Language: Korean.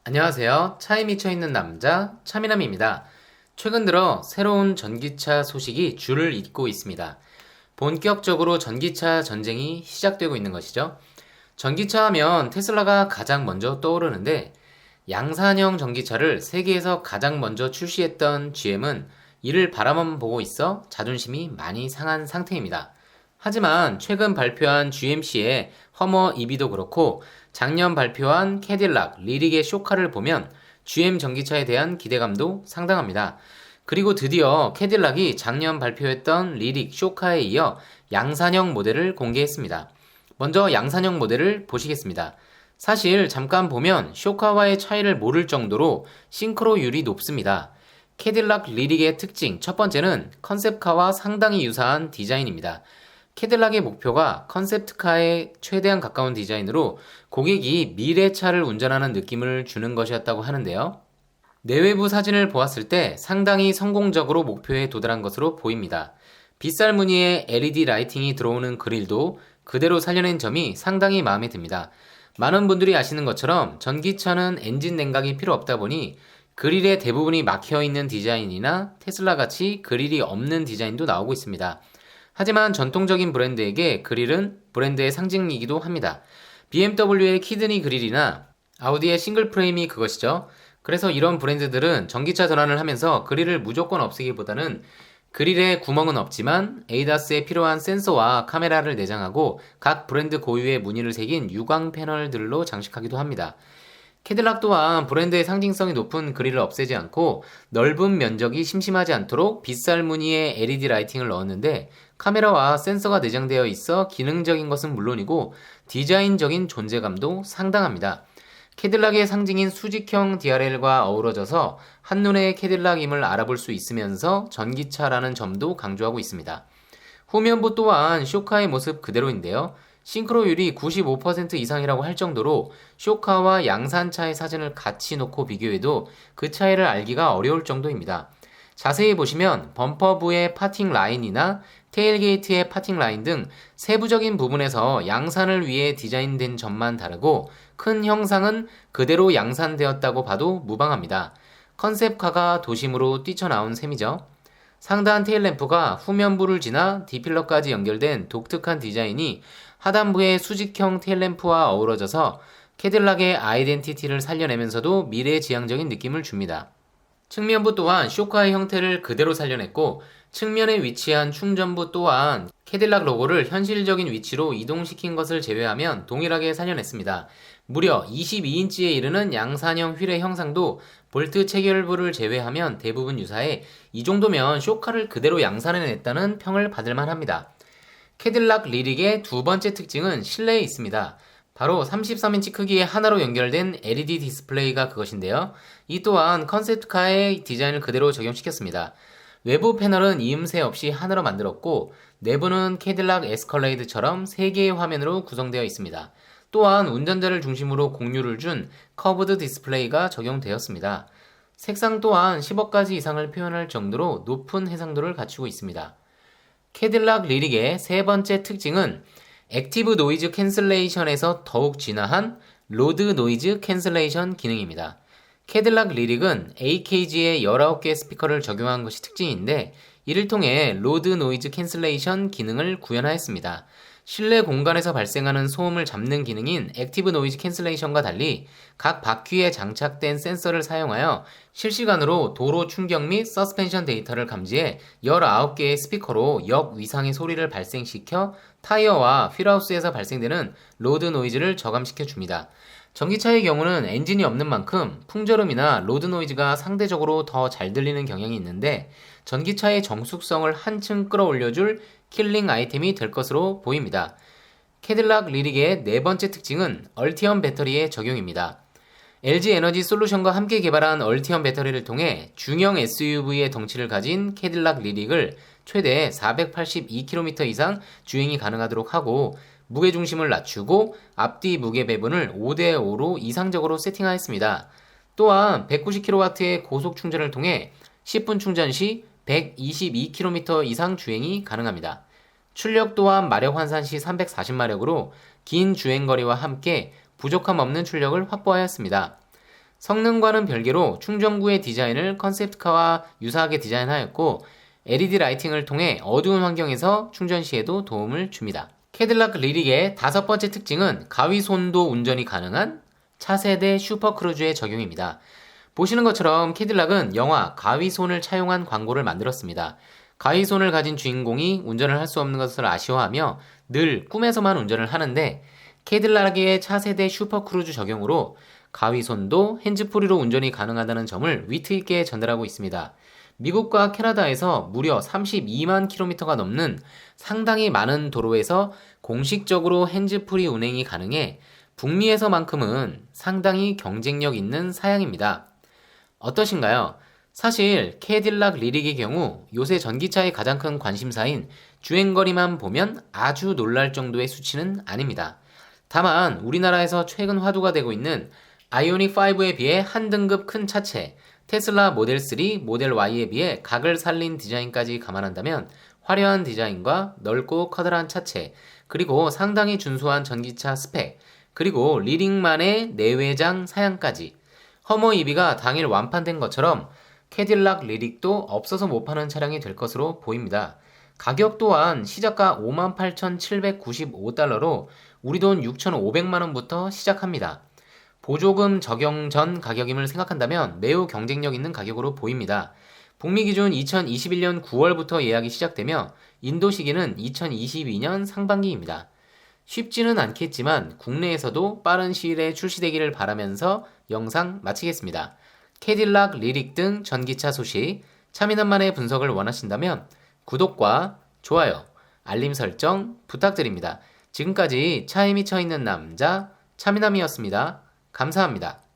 안녕하세요. 차에 미쳐있는 남자 차미남입니다. 최근 들어 새로운 전기차 소식이 줄을 잇고 있습니다. 본격적으로 전기차 전쟁이 시작되고 있는 것이죠. 전기차 하면 테슬라가 가장 먼저 떠오르는데 양산형 전기차를 세계에서 가장 먼저 출시했던 GM은 이를 바라만 보고 있어 자존심이 많이 상한 상태입니다. 하지만 최근 발표한 GMC의 허머 EV도 그렇고 작년 발표한 캐딜락 리릭의 쇼카를 보면 GM 전기차에 대한 기대감도 상당합니다. 그리고 드디어 캐딜락이 작년 발표했던 리릭 쇼카에 이어 양산형 모델을 공개했습니다. 먼저 양산형 모델을 보시겠습니다. 사실 잠깐 보면 쇼카와의 차이를 모를 정도로 싱크로율이 높습니다. 캐딜락 리릭의 특징 첫 번째는 컨셉카와 상당히 유사한 디자인입니다. 캐딜락의 목표가 컨셉트카에 최대한 가까운 디자인으로 고객이 미래차를 운전하는 느낌을 주는 것이었다고 하는데요. 내외부 사진을 보았을 때 상당히 성공적으로 목표에 도달한 것으로 보입니다. 빗살 무늬의 LED 라이팅이 들어오는 그릴도 그대로 살려낸 점이 상당히 마음에 듭니다. 많은 분들이 아시는 것처럼 전기차는 엔진 냉각이 필요 없다 보니 그릴의 대부분이 막혀있는 디자인이나 테슬라같이 그릴이 없는 디자인도 나오고 있습니다. 하지만 전통적인 브랜드에게 그릴은 브랜드의 상징이기도 합니다. BMW의 키드니 그릴이나 아우디의 싱글 프레임이 그것이죠. 그래서 이런 브랜드들은 전기차 전환을 하면서 그릴을 무조건 없애기보다는 그릴에 구멍은 없지만 에이다스에 필요한 센서와 카메라를 내장하고 각 브랜드 고유의 무늬를 새긴 유광 패널들로 장식하기도 합니다. 캐딜락 또한 브랜드의 상징성이 높은 그릴을 없애지 않고 넓은 면적이 심심하지 않도록 빗살 무늬의 LED 라이팅을 넣었는데 카메라와 센서가 내장되어 있어 기능적인 것은 물론이고 디자인적인 존재감도 상당합니다. 캐딜락의 상징인 수직형 DRL과 어우러져서 한눈에 캐딜락임을 알아볼 수 있으면서 전기차라는 점도 강조하고 있습니다. 후면부 또한 쇼카의 모습 그대로인데요. 싱크로율이 95% 이상이라고 할 정도로 쇼카와 양산차의 사진을 같이 놓고 비교해도 그 차이를 알기가 어려울 정도입니다. 자세히 보시면 범퍼부의 파팅 라인이나 테일게이트의 파팅 라인 등 세부적인 부분에서 양산을 위해 디자인된 점만 다르고 큰 형상은 그대로 양산되었다고 봐도 무방합니다. 컨셉카가 도심으로 뛰쳐나온 셈이죠. 상단 테일램프가 후면부를 지나 디필러까지 연결된 독특한 디자인이 하단부의 수직형 테일램프와 어우러져서 캐딜락의 아이덴티티를 살려내면서도 미래지향적인 느낌을 줍니다. 측면부 또한 쇼카의 형태를 그대로 살려냈고 측면에 위치한 충전부 또한 캐딜락 로고를 현실적인 위치로 이동시킨 것을 제외하면 동일하게 살려냈습니다. 무려 22인치에 이르는 양산형 휠의 형상도 볼트 체결부를 제외하면 대부분 유사해 이 정도면 쇼카를 그대로 양산해냈다는 평을 받을 만합니다. 캐딜락 리릭의 두 번째 특징은 실내에 있습니다. 바로 33인치 크기의 하나로 연결된 LED 디스플레이가 그것인데요. 이 또한 컨셉트카의 디자인을 그대로 적용시켰습니다. 외부 패널은 이음새 없이 하나로 만들었고 내부는 캐딜락 에스컬레이드처럼 3개의 화면으로 구성되어 있습니다. 또한 운전자를 중심으로 공유를 준 커브드 디스플레이가 적용되었습니다. 색상 또한 10억가지 이상을 표현할 정도로 높은 해상도를 갖추고 있습니다. 캐딜락 리릭의 세 번째 특징은 액티브 노이즈 캔슬레이션에서 더욱 진화한 로드 노이즈 캔슬레이션 기능입니다. 캐딜락 리릭은 AKG에 19개 스피커를 적용한 것이 특징인데 이를 통해 로드 노이즈 캔슬레이션 기능을 구현하였습니다. 실내 공간에서 발생하는 소음을 잡는 기능인 액티브 노이즈 캔슬레이션과 달리 각 바퀴에 장착된 센서를 사용하여 실시간으로 도로 충격 및 서스펜션 데이터를 감지해 19개의 스피커로 역 위상의 소리를 발생시켜 타이어와 휠하우스에서 발생되는 로드 노이즈를 저감시켜 줍니다. 전기차의 경우는 엔진이 없는 만큼 풍절음이나 로드 노이즈가 상대적으로 더 잘 들리는 경향이 있는데 전기차의 정숙성을 한층 끌어올려줄 킬링 아이템이 될 것으로 보입니다. 캐딜락 리릭의 네 번째 특징은 얼티엄 배터리의 적용입니다. LG 에너지 솔루션과 함께 개발한 얼티엄 배터리를 통해 중형 SUV의 덩치를 가진 캐딜락 리릭을 최대 482km 이상 주행이 가능하도록 하고 무게중심을 낮추고 앞뒤 무게 배분을 5대5로 이상적으로 세팅하였습니다. 또한 190kW의 고속 충전을 통해 10분 충전 시 122km 이상 주행이 가능합니다. 출력 또한 마력 환산 시 340마력으로 긴 주행거리와 함께 부족함 없는 출력을 확보하였습니다. 성능과는 별개로 충전구의 디자인을 컨셉트카와 유사하게 디자인하였고 LED 라이팅을 통해 어두운 환경에서 충전 시에도 도움을 줍니다. 캐딜락 리릭의 5번째 특징은 가위손도 운전이 가능한 차세대 슈퍼크루즈의 적용입니다. 보시는 것처럼 캐딜락은 영화 가위손을 차용한 광고를 만들었습니다. 가위손을 가진 주인공이 운전을 할 수 없는 것을 아쉬워하며 늘 꿈에서만 운전을 하는데 캐딜락의 차세대 슈퍼크루즈 적용으로 가위손도 핸즈프리로 운전이 가능하다는 점을 위트 있게 전달하고 있습니다. 미국과 캐나다에서 무려 32만 킬로미터가 넘는 상당히 많은 도로에서 공식적으로 핸즈프리 운행이 가능해 북미에서만큼은 상당히 경쟁력 있는 사양입니다. 어떠신가요? 사실 캐딜락 리릭의 경우 요새 전기차의 가장 큰 관심사인 주행거리만 보면 아주 놀랄 정도의 수치는 아닙니다. 다만 우리나라에서 최근 화두가 되고 있는 아이오닉5에 비해 한 등급 큰 차체, 테슬라 모델 3, 모델 Y에 비해 각을 살린 디자인까지 감안한다면 화려한 디자인과 넓고 커다란 차체, 그리고 상당히 준수한 전기차 스펙, 그리고 리릭만의 내외장 사양까지 허머 EV가 당일 완판된 것처럼 캐딜락 리릭도 없어서 못 파는 차량이 될 것으로 보입니다. 가격 또한 시작가 58,795달러로 우리 돈 6,500만원부터 시작합니다. 보조금 적용 전 가격임을 생각한다면 매우 경쟁력 있는 가격으로 보입니다. 북미 기준 2021년 9월부터 예약이 시작되며 인도 시기는 2022년 상반기입니다. 쉽지는 않겠지만 국내에서도 빠른 시일에 출시되기를 바라면서 영상 마치겠습니다. 캐딜락 리릭 등 전기차 소식, 차민환만의 분석을 원하신다면 구독과 좋아요, 알림 설정 부탁드립니다. 지금까지 차에 미쳐있는 남자 차민남이었습니다. 감사합니다.